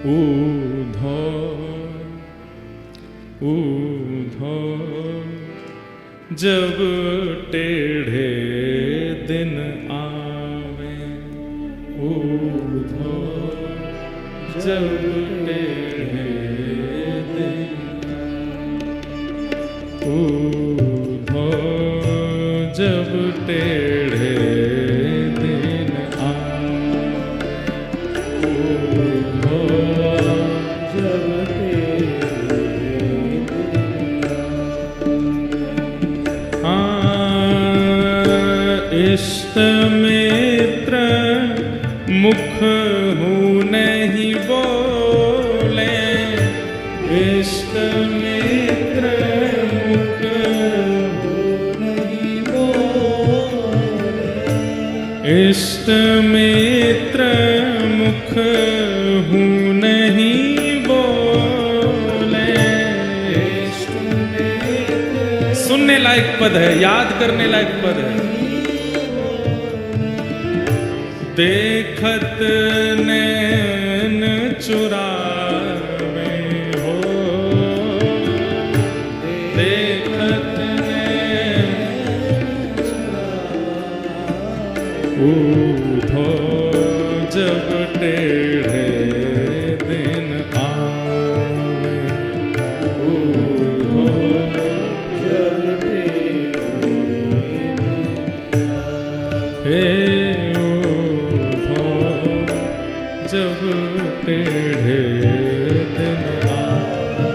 ऊधो ऊधो जब टेढ़े दिन आवे, ऊधो जब टेढ़े दिन, ऊधो जब टेढ़े दिन आवे, ऊधो जब टेढ़े दिन आवे। इष्ट मित्र मुख हूँ नहीं बोले, इष्ट मित्र मुख हूँ नहीं बोले, इष्ट मित्र मुख हूँ नहीं बोले। इष्ट मित्र सुनने लायक पद है, याद करने लायक पद है। देखत नैन चुरावे हो, देखत नैन चुरावे, ऊधो जब टेढ़े दिन आवे, ऊधो जब टेढ़े जब टेढ़े दिन आवे।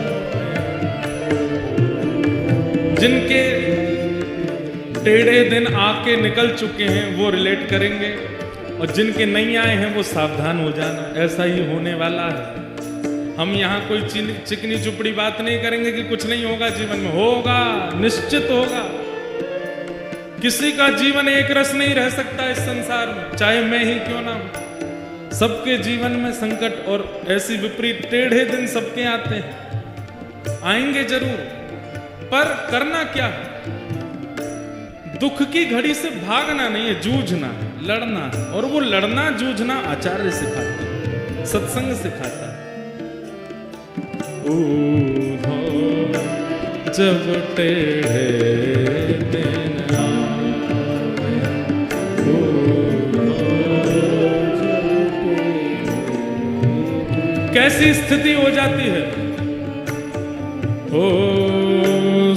जिनके टेढ़े दिन आके निकल चुके हैं वो रिलेट करेंगे, और जिनके नहीं आए हैं वो सावधान हो जाना, ऐसा ही होने वाला है। हम यहाँ कोई चिकनी चुपड़ी बात नहीं करेंगे कि कुछ नहीं होगा जीवन में, होगा, निश्चित होगा। किसी का जीवन एक रस नहीं रह सकता इस संसार में, चाहे मैं ही क्यों ना हूं। सबके जीवन में संकट और ऐसी विपरीत टेढ़े दिन सबके आते हैं, आएंगे जरूर, पर करना क्या है? दुख की घड़ी से भागना नहीं है, जूझना है, लड़ना है। और वो लड़ना जूझना आचार्य सिखाते हैं, सत्संग सिखाता है। ऊधो जब टेढ़े दिन आवे, कैसी स्थिति हो जाती है? ओ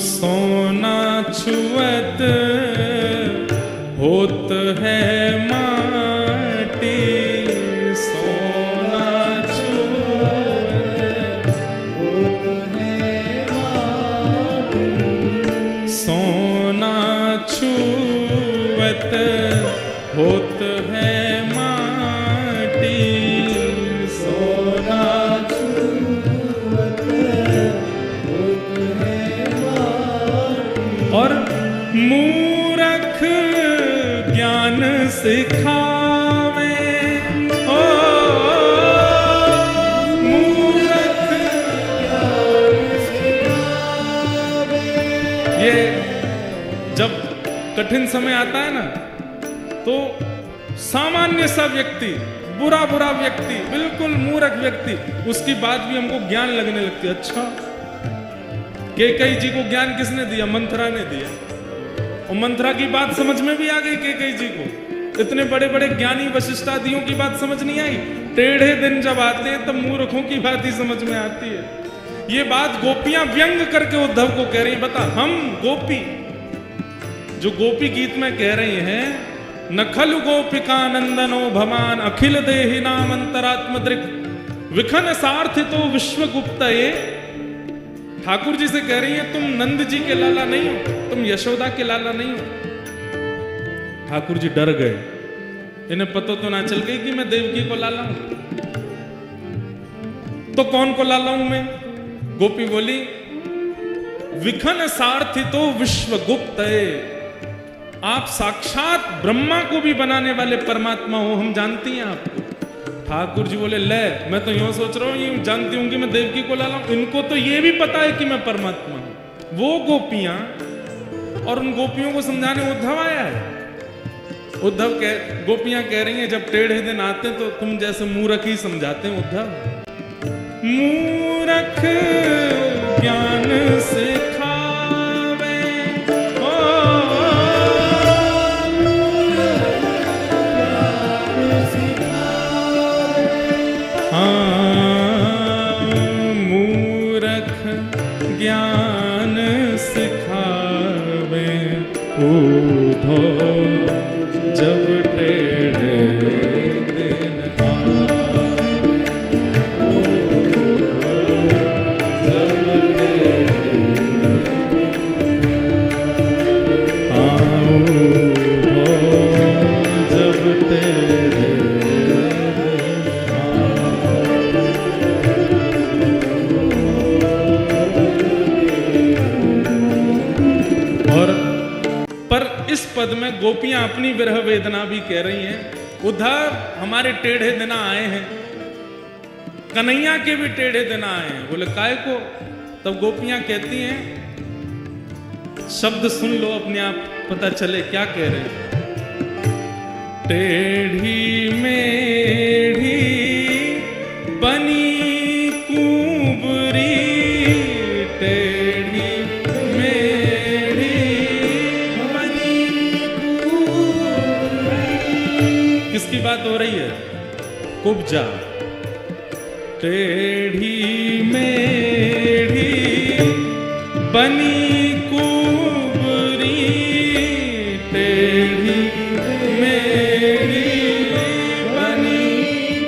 सोना छुअत होत है माटी, सोना छुअत होत है माटी, सोना छुअत होत है माटी, सोना छुअत होत है माटी। और मूरख ज्ञान सिखावे, ओ मूरख ज्ञान सिखावे। ये जब कठिन समय आता है ना, तो सामान्य सा व्यक्ति, बुरा बुरा व्यक्ति, बिल्कुल मूर्ख व्यक्ति, उसकी बात भी हमको ज्ञान लगने लगती है। अच्छा, कैकेयी जी को ज्ञान किसने दिया? मंथरा ने दिया। और मंथरा की बात समझ में भी आ गई कैकेयी जी को। इतने बड़े बड़े ज्ञानी वशिष्ठादियों की बात समझ नहीं आई। टेढ़े दिन जब आते हैं तब मूर्खों की बात ही समझ में आती है। ये बात गोपियां व्यंग करके उद्धव को कह रही, बता हम गोपी, जो गोपी गीत में कह रही हैं, नखलु गोपिका नंदनो भवान अखिल देहि नाम अंतरात्मदृक विखन सार्थितो विश्वगुप्तये। ठाकुर जी से कह रही है तुम नंद जी के लाला नहीं हो, तुम यशोदा के लाला नहीं हो। ठाकुर जी डर गए, इन्हें पता तो ना चल गई कि मैं देवकी को लाला हूं। तो कौन को लाला हूं मैं? गोपी बोली विखन सार्थितो विश्वगुप्तये, आप साक्षात ब्रह्मा को भी बनाने वाले परमात्मा हो, हम जानती हैं आपको। ठाकुर जी बोले ले, मैं तो यूं सोच रहा हूं ये जानती हूं कि मैं देवकी को लाला हूं, इनको तो ये भी पता है कि मैं परमात्मा हूं। वो गोपियां, और उन गोपियों को समझाने उद्धव आया है। गोपियां कह रही हैं जब टेढ़े दिन आते तो तुम जैसे मूर्ख ही समझाते हैं उद्धव। मूरख ज्ञान सिखावे। ओ हाँ, मूरख ज्ञान सिखावे। ऊधो जब टेढ़े दिन पद में गोपियां अपनी विरह वेदना भी कह रही हैं। उद्धव हमारे टेढ़े दिन आए हैं, कन्हैया के भी टेढ़े दिन आए हैं। बोले काय को? तब गोपियां कहती हैं, शब्द सुन लो अपने आप पता चले क्या कह रहे हैं। टेढ़ी मेढ़ी बनी कुंबरी, टेढ़ी किसकी बात हो रही है? कुब्जा। टेढ़ी मेढ़ी बनी कुबरी, टेढ़ी मेढ़ी बनी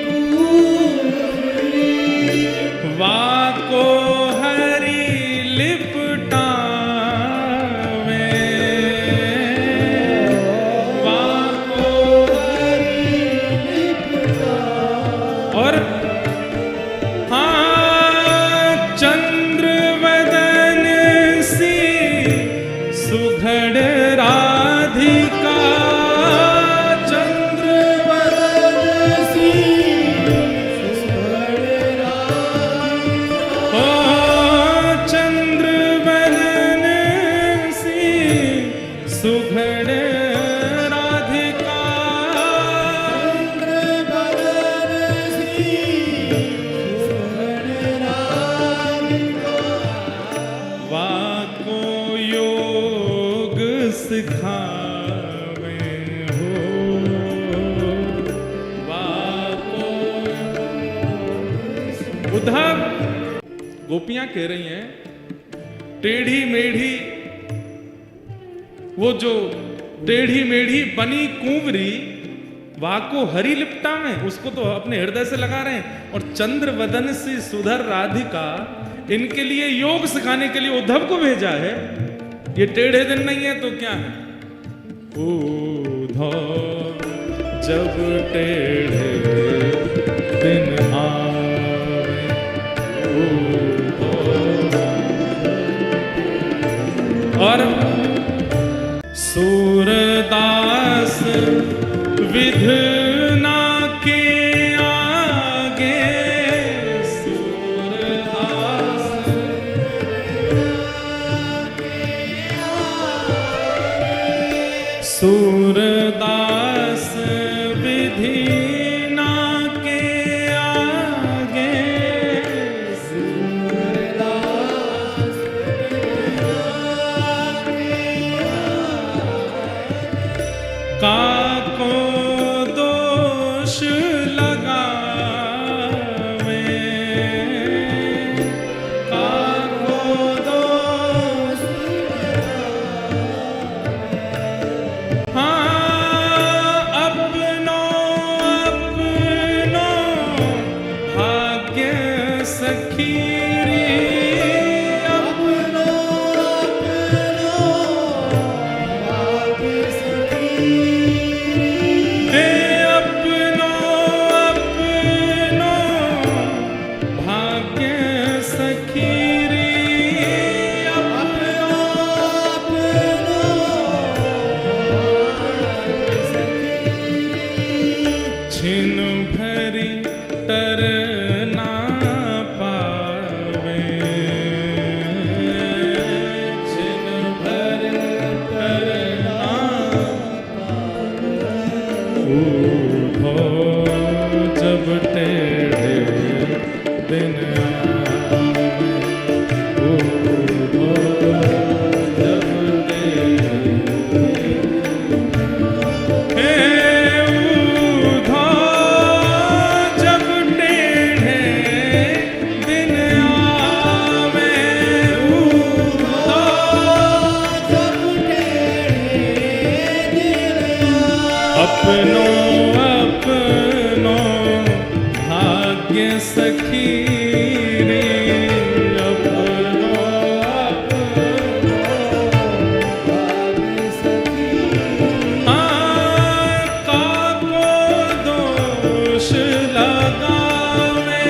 कुबरी, वाको हरी लिपटा सिखावे हो। उद्धव गोपियां कह रही हैं, टेढ़ी मेढ़ी, वो जो टेढ़ी मेढ़ी बनी कुंवरी वाको हरी लिपटा में, उसको तो अपने हृदय से लगा रहे हैं। और चंद्र वदन सी सुधर राधिका, इनके लिए योग सिखाने के लिए उद्धव को भेजा है। ये टेढ़े दिन नहीं है तो क्या है? उद्धव जब टेढ़े दिन आवे, और सूरदास विधना के आगे, सूरदास विधि ना के आगे, सूरदास काको दोष लगावे, काको दोष जब टेढ़े दिन अपनो अपनो भाग्य सखी रे, अपनो अपनो भाग्य सखी। काको दोष लगावे,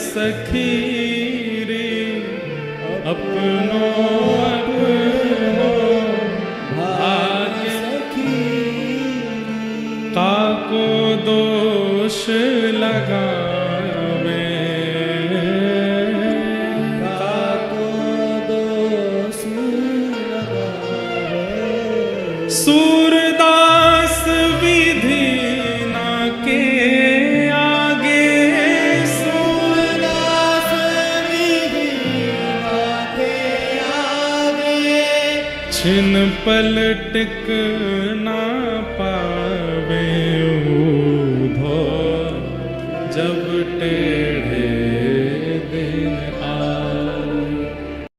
सखी रे, अपनो अपनो भाग्य सखी। काको दोष लगावे, काको दोष लगावे। सूरदास विधि ना के छिन पल टिक ना पावे ऊधो जब टेढ़े